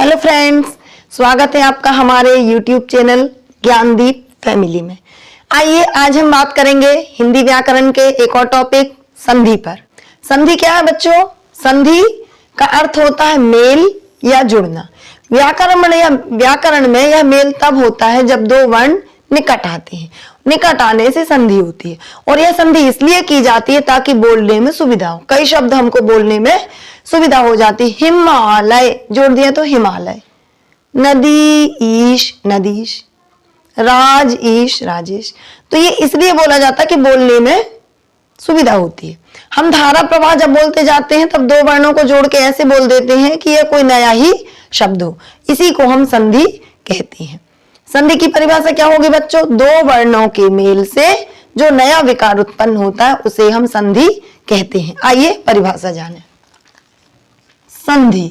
Hello friends, स्वागत है आपका हमारे YouTube चैनल ज्ञानदीप फैमिली में। आइए आज हम बात करेंगे हिंदी व्याकरण के एक और टॉपिक संधि पर। संधि क्या है बच्चों? संधि का अर्थ होता है मेल या जुड़ना। व्याकरण में यह मेल तब होता है जब दो वर्ण निकट आते हैं। निकट आने से संधि होती है और यह संधि इसलिए की जाती है ताकि बोलने में सुविधा हो। कई शब्द हमको बोलने में सुविधा हो जाती है। हिमालय जोड़ दिया तो हिमालय, नदी ईश नदीश, राज ईश राजेश। तो ये इसलिए बोला जाता है कि बोलने में सुविधा होती है। हम धारा प्रवाह जब बोलते जाते हैं तब दो वर्णों को जोड़ के ऐसे बोल देते हैं कि यह कोई नया ही शब्द हो। इसी को हम संधि कहते हैं। संधि की परिभाषा क्या होगी बच्चों? दो वर्णों के मेल से जो नया विकार उत्पन्न होता है उसे हम संधि कहते हैं। आइए परिभाषा जाने। संधि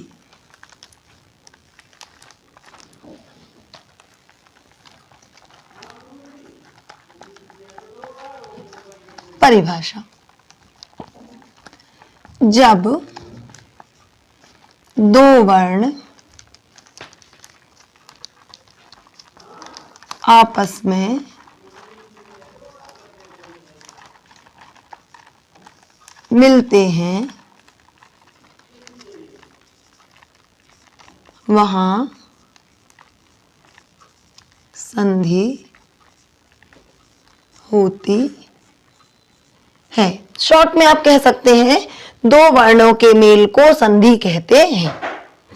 परिभाषा, जब दो वर्ण आपस में मिलते हैं वहां संधि होती है। शॉर्ट में आप कह सकते हैं दो वर्णों के मेल को संधि कहते हैं।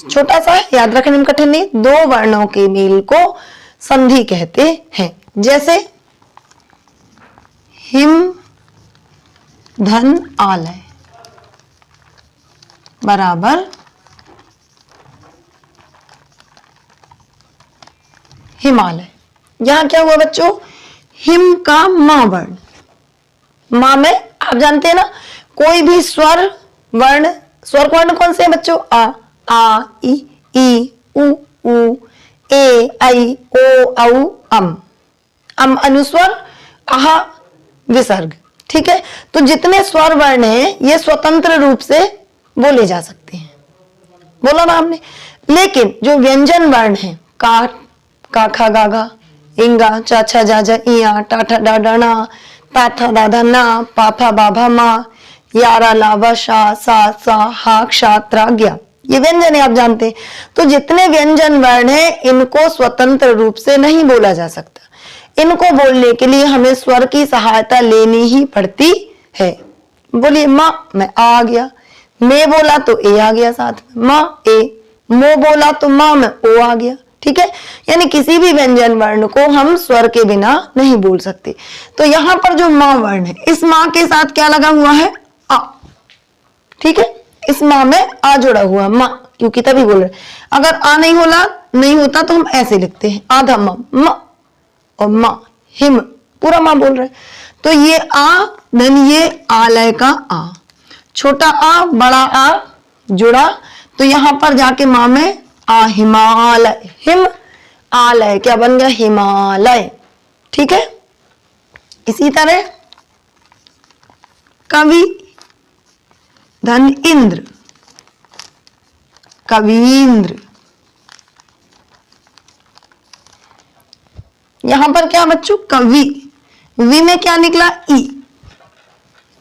छोटा सा याद रखने में कठिन नहीं, दो वर्णों के मेल को संधि कहते हैं। जैसे हिम धन आलय बराबर हिमालय। यहां क्या हुआ बच्चों? हिम का मां वर्ण, मां में आप जानते हैं ना कोई भी स्वर वर्ण, स्वर वर्ण कौन से हैं बच्चों? आ ई उ ए ऐ ओ औ अम अनुस्वर, आह विसर्ग। ठीक है, तो जितने स्वर वर्ण हैं ये स्वतंत्र रूप से बोले जा सकते हैं, बोला ना हमने। लेकिन जो व्यंजन वर्ण है का खा गा गा, इंगा चा छा जा जा इया, टा ठा डा डा ना, पा था दा धा ना, पा फा बा भा मा, यारा ला वा शा सा सा हा क्षा त्रा ज्ञा, ये व्यंजन है आप जानते हैं। तो जितने व्यंजन वर्ण हैं इनको स्वतंत्र रूप से नहीं बोला जा सकता। इनको बोलने के लिए हमें स्वर की सहायता लेनी ही पड़ती है। बोलिए माँ में आ गया, मैं बोला तो ए आ गया साथ में, माँ ए, मो बोला तो माँ में ओ आ गया। ठीक है, यानी किसी भी व्यंजन वर्ण को हम स्वर के बिना नहीं बोल सकते। तो यहां पर जो माँ वर्ण है इस माँ के साथ क्या लगा हुआ है? आ। ठीक है, इस माँ में आ जुड़ा हुआ माँ, क्योंकि तभी बोल रहे। अगर आ नहीं होता तो हम ऐसे लिखते हैं आधा माँ और माँ हिम, पूरा माँ बोल रहे। तो ये आ धन ये आलय का आ, छोटा आ बड़ा आ जुड़ा, तो यहां पर जाके माँ में आ हिमालय, हिम आलय क्या बन गया? हिमालय। ठीक है, इसी तरह कवि धन इंद्र, कवींद्र। यहां पर क्या बच्चों? कवि, वी में क्या निकला? ई,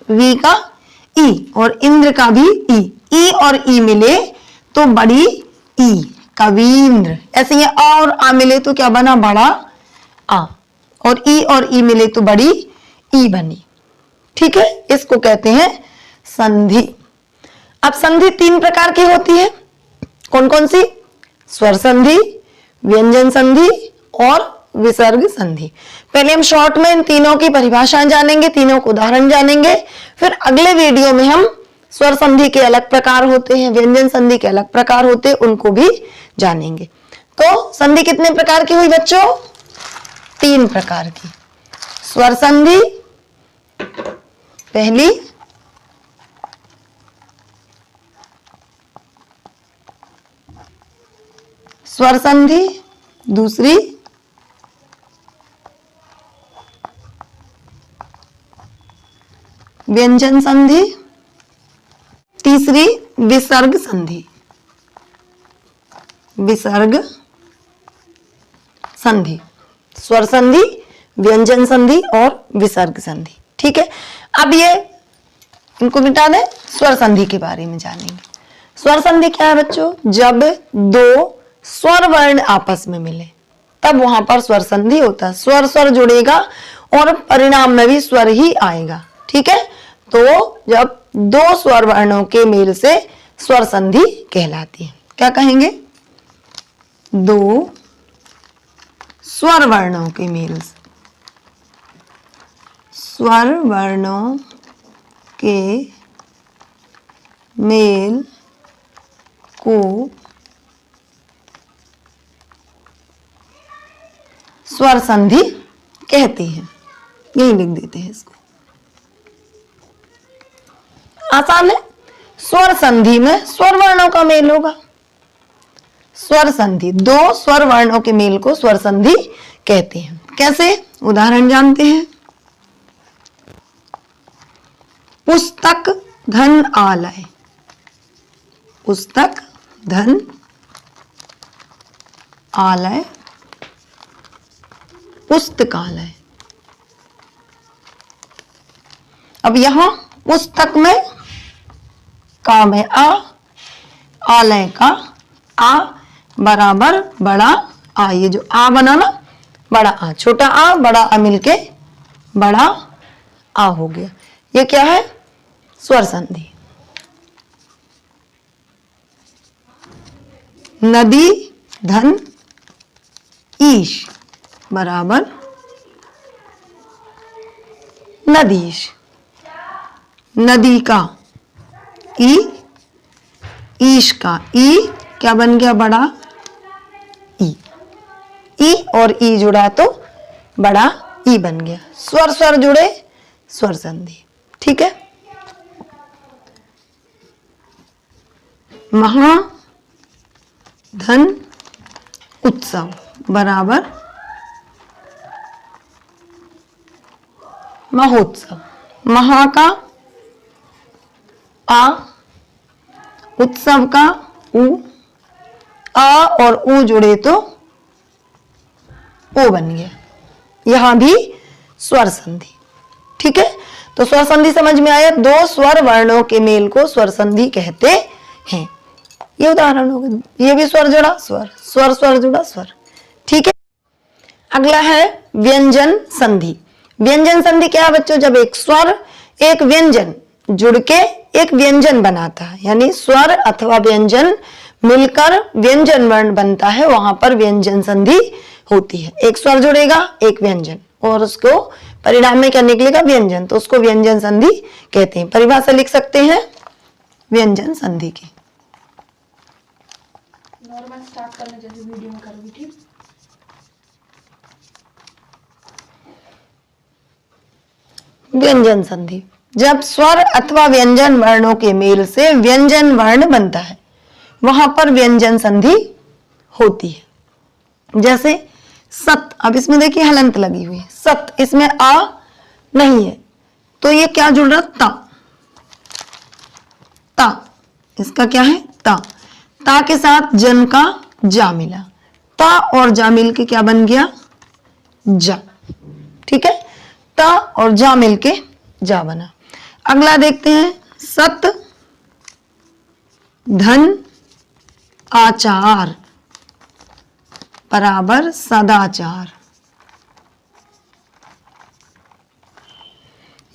वी का ई और इंद्र का भी ई और ई मिले तो बड़ी ई, कवींद्र। ऐसे ये आ और आ मिले तो क्या बना? बड़ा आ, और ई मिले तो बड़ी ई बनी। ठीक है, इसको कहते हैं संधि। अब संधि तीन प्रकार की होती है। कौन कौन सी? स्वर संधि, व्यंजन संधि और विसर्ग संधि। पहले हम शॉर्ट में इन तीनों की परिभाषाएं जानेंगे, तीनों को उदाहरण जानेंगे। फिर अगले वीडियो में हम स्वर संधि के अलग प्रकार होते हैं, व्यंजन संधि के अलग प्रकार होते हैं, उनको भी जानेंगे। तो संधि कितने प्रकार की हुई बच्चों? तीन प्रकार की। स्वर संधि पहली, स्वर संधि दूसरी, व्यंजन संधि तीसरी, विसर्ग संधि। विसर्ग संधि, स्वर संधि, व्यंजन संधि और विसर्ग संधि। ठीक है, अब ये इनको मिटा दें, स्वर संधि के बारे में जानेंगे। स्वर संधि क्या है बच्चों? जब दो स्वर वर्ण आपस में मिले तब वहां पर स्वर संधि होता है। स्वर स्वर जुड़ेगा और परिणाम में भी स्वर ही आएगा। ठीक है, तो जब दो स्वर वर्णों के मेल से स्वर संधि कहलाती है। क्या कहेंगे? दो स्वर वर्णों के मेल से, स्वर वर्णों के मेल को स्वर संधि कहते हैं। यही लिख देते हैं इसको, आसान है। स्वर संधि में स्वर वर्णों का मेल होगा। स्वर संधि, दो स्वर वर्णों के मेल को स्वर संधि कहते हैं। कैसे? उदाहरण जानते हैं। पुस्तक धन आलय, पुस्तक धन आलय, पुस्तकालय। अब यहां पुस्तक में का में आ, आलय का आ बराबर बड़ा आ, ये जो आ बना ना, बड़ा आ, छोटा आ बड़ा आ मिलके बड़ा आ हो गया। ये क्या है? स्वर संधि। नदी धन ईश बराबर नदीश। नदी का ई, ईश का ई क्या बन गया? बड़ा ई। ई और ई जुड़ा तो बड़ा ई बन गया। स्वर स्वर जुड़े, स्वर संधि। ठीक है, महा धन उत्सव बराबर महोत्सव। महा का आ, उत्सव का उ, आ और उ जुड़े तो ओ बन गया। यहां भी स्वर संधि। ठीक है, तो स्वर संधि समझ में आया। दो स्वर वर्णों के मेल को स्वर संधि कहते हैं। ये उदाहरण हो गया। ये भी स्वर जुड़ा स्वर, स्वर स्वर जुड़ा स्वर। ठीक है, अगला है व्यंजन संधि। व्यंजन संधि क्या है बच्चों? जब एक स्वर एक व्यंजन जुड़ के एक व्यंजन बनाता है, यानी स्वर अथवा व्यंजन मिलकर व्यंजन वर्ण बनता है, वहां पर व्यंजन संधि होती है। एक स्वर जुड़ेगा एक व्यंजन और उसको परिणाम में क्या निकलेगा? व्यंजन, तो उसको व्यंजन संधि कहते हैं। परिभाषा लिख सकते हैं व्यंजन संधि की। नॉर्मल स्टार्ट करने जैसे वीडियो में करोगी। ठीक, व्यंजन संधि, जब स्वर अथवा व्यंजन वर्णों के मेल से व्यंजन वर्ण बनता है, वहां पर व्यंजन संधि होती है। जैसे सत, अब इसमें देखिए हलंत लगी हुई है। सत, इसमें आ नहीं है तो ये क्या जुड़ रहा? ता। ता, इसका क्या है? ता। ता के साथ जन का जा मिला, ता और जा मिल के क्या बन गया? जा। ठीक है, ता और जा मिलके जा बना। अगला देखते हैं, सत धन आचार बराबर सदाचार।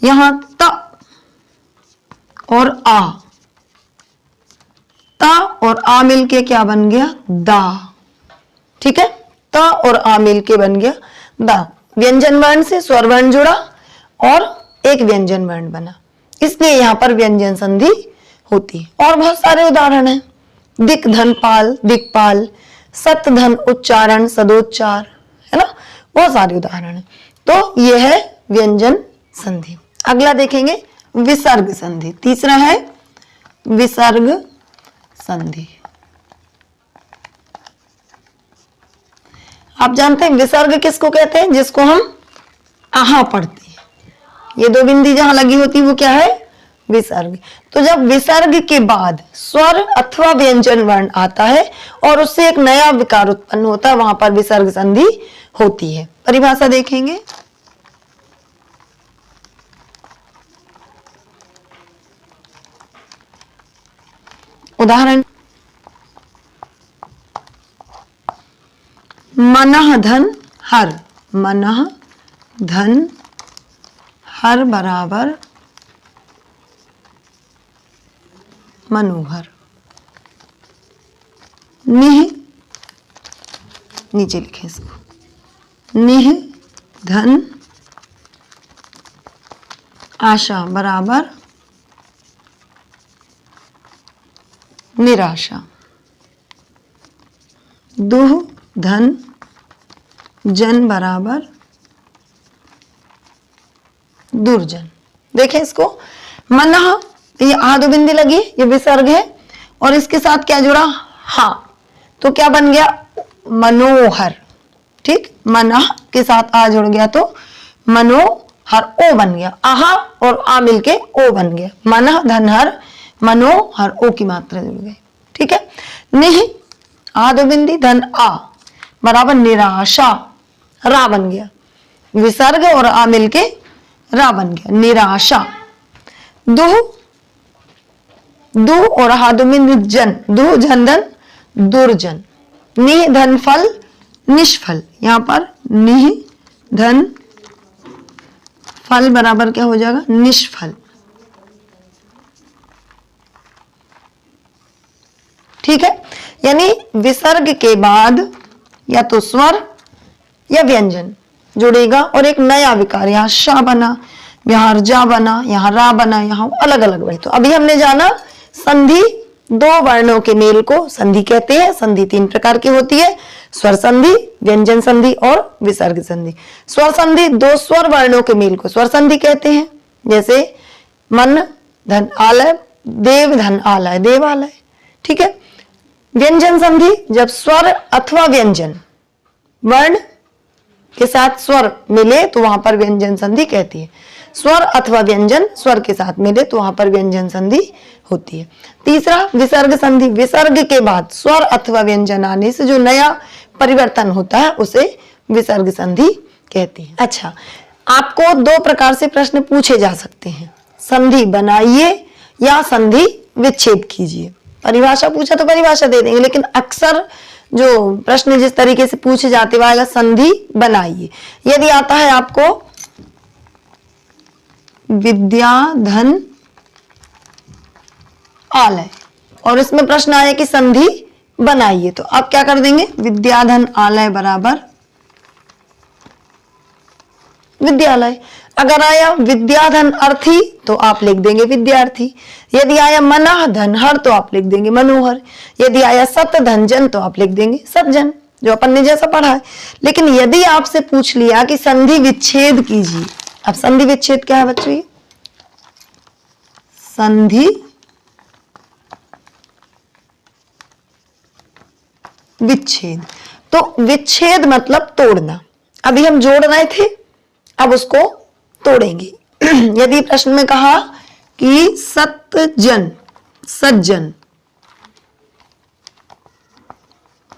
यहां त और आ, ता और आ मिलके क्या बन गया? दा। ठीक है, त और आ मिलके बन गया दा। व्यंजन वर्ण से स्वर वर्ण जुड़ा और एक व्यंजन वर्ण बना, इसलिए यहां पर व्यंजन संधि होती है। और बहुत सारे उदाहरण हैं। दिक धन पाल, दिक्पाल, सत धन उच्चारण, सदोच्चार, है ना, बहुत सारे उदाहरण हैं। तो यह है व्यंजन संधि। अगला देखेंगे विसर्ग संधि। तीसरा है विसर्ग संधि। आप जानते हैं विसर्ग किसको कहते हैं? जिसको हम आहा पढ़ते हैं। ये दो बिंदी जहां लगी होती है वो क्या है? विसर्ग। तो जब विसर्ग के बाद स्वर अथवा व्यंजन वर्ण आता है और उससे एक नया विकार उत्पन्न होता है, वहां पर विसर्ग संधि होती है। परिभाषा देखेंगे। उदाहरण, मनः धन हर, मनः धन हर बराबर मनोहर। निह, नीचे लिखें इसको, निह धन आशा बराबर निराशा। दुह धन जन बराबर दुर्जन। देखें इसको, मनः, ये आधो बिंदी लगी, ये विसर्ग है और इसके साथ क्या जुड़ा, हाँ, तो क्या बन गया, मनोहर। ठीक, मनः के साथ आ जुड़ गया तो मनोहर, ओ बन गया, आहा और आ मिलके ओ बन गया, मनः धनहर मनोहर, ओ की मात्रा जुड़ गई। ठीक है। निह, आधो बिंदी धन आ बराबर निराशा, रा बन गया, विसर्ग और आ मिलके रा बन गया, निराशा। दुह, दु और हादुमिन जन, दु जन धन दुर्जन। निह धन फल निष्फल, यहां पर निह धन फल बराबर क्या हो जाएगा, निष्फल। ठीक है, यानी विसर्ग के बाद या तो स्वर या व्यंजन जुड़ेगा और एक नया विकार, यहाँ शा बना, यहाँ रजा बना, यहाँ रा बना, यहाँ अलग अलग बने। तो अभी हमने जाना संधि, दो वर्णों के मेल को संधि कहते हैं। संधि तीन प्रकार की होती है, स्वर संधि, व्यंजन संधि और विसर्ग संधि। स्वर संधि, दो स्वर वर्णों के मेल को स्वर संधि कहते हैं, जैसे मन धन आलय, देव धन आलय, देवालय। ठीक है। व्यंजन संधि, जब स्वर अथवा व्यंजन वर्ण के साथ स्वर मिले तो वहां पर व्यंजन संधि कहती है। स्वर अथवा व्यंजन स्वर के साथ मिले तो वहां पर व्यंजन संधि होती है। तीसरा विसर्ग संधि, विसर्ग के बाद स्वर अथवा व्यंजन आने से जो नया परिवर्तन होता है उसे विसर्ग संधि कहती है। अच्छा, आपको दो प्रकार से प्रश्न पूछे जा सकते हैं, संधि बनाइए या संधि विच्छेद कीजिए। परिभाषा पूछा तो परिभाषा दे देंगे, लेकिन अक्सर जो प्रश्न जिस तरीके से पूछे जाते वो आएगा संधि बनाइए। यदि आता है आपको विद्या धन आलय और इसमें प्रश्न आया कि संधि बनाइए, तो आप क्या कर देंगे, विद्या धन आलय बराबर विद्यालय। अगर आया विद्या धन अर्थी तो आप लिख देंगे विद्यार्थी। यदि आया मनः धन हर तो आप लिख देंगे मनोहर। यदि आया सत धन जन तो आप लिख देंगे सज्जन, जो अपन ने जैसा पढ़ा है। लेकिन यदि आपसे पूछ लिया कि संधि विच्छेद कीजिए, अब संधि विच्छेद क्या है बच्चों, ये संधि विच्छेद, तो विच्छेद मतलब तोड़ना। अभी हम जोड़ रहे थे, अब उसको तोड़ेंगे। यदि प्रश्न में कहा कि सतजन, सज्जन,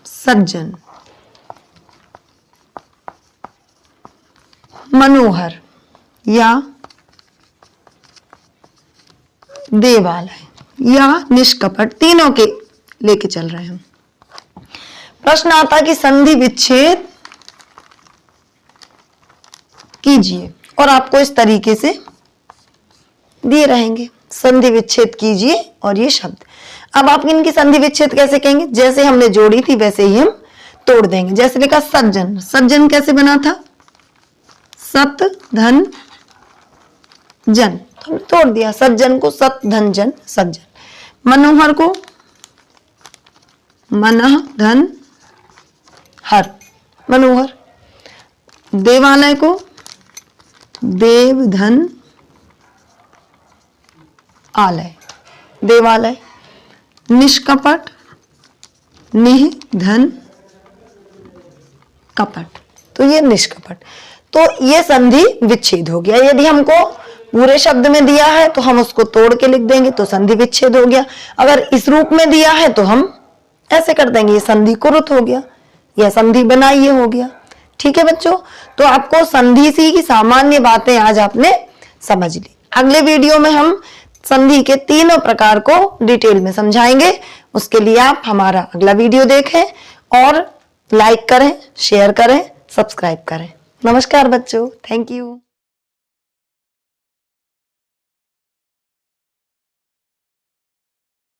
सज्जन, मनोहर या देवालय या निष्कपट, तीनों के लेके चल रहे हैं। प्रश्न आता कि संधि विच्छेद कीजिए और आपको इस तरीके से दिए रहेंगे, संधि विच्छेद कीजिए और ये शब्द। अब आप इनकी संधि विच्छेद कैसे कहेंगे, जैसे हमने जोड़ी थी वैसे ही हम तोड़ देंगे। जैसे लिखा सज्जन, सज्जन कैसे बना था, सत धन जन, तो हमने तोड़ दिया, सज्जन को सत धन जन सज्जन। मनोहर को मनः धन हर मनोहर। देवालय को देव धन आलय देवालय। निष्कपट निह धन कपट, तो ये निष्कपट। तो ये संधि विच्छेद हो गया। यदि हमको पूरे शब्द में दिया है तो हम उसको तोड़ के लिख देंगे तो संधि विच्छेद हो गया। अगर इस रूप में दिया है तो हम ऐसे कर देंगे, ये संधि कुरुत हो गया, यह संधि बनाइए हो गया। ठीक है बच्चों, तो आपको संधि सी की सामान्य बातें आज आपने समझ ली। अगले वीडियो में हम संधि के तीनों प्रकार को डिटेल में समझाएंगे। उसके लिए आप हमारा अगला वीडियो देखें और लाइक करें, शेयर करें, सब्सक्राइब करें। नमस्कार बच्चों, थैंक यू।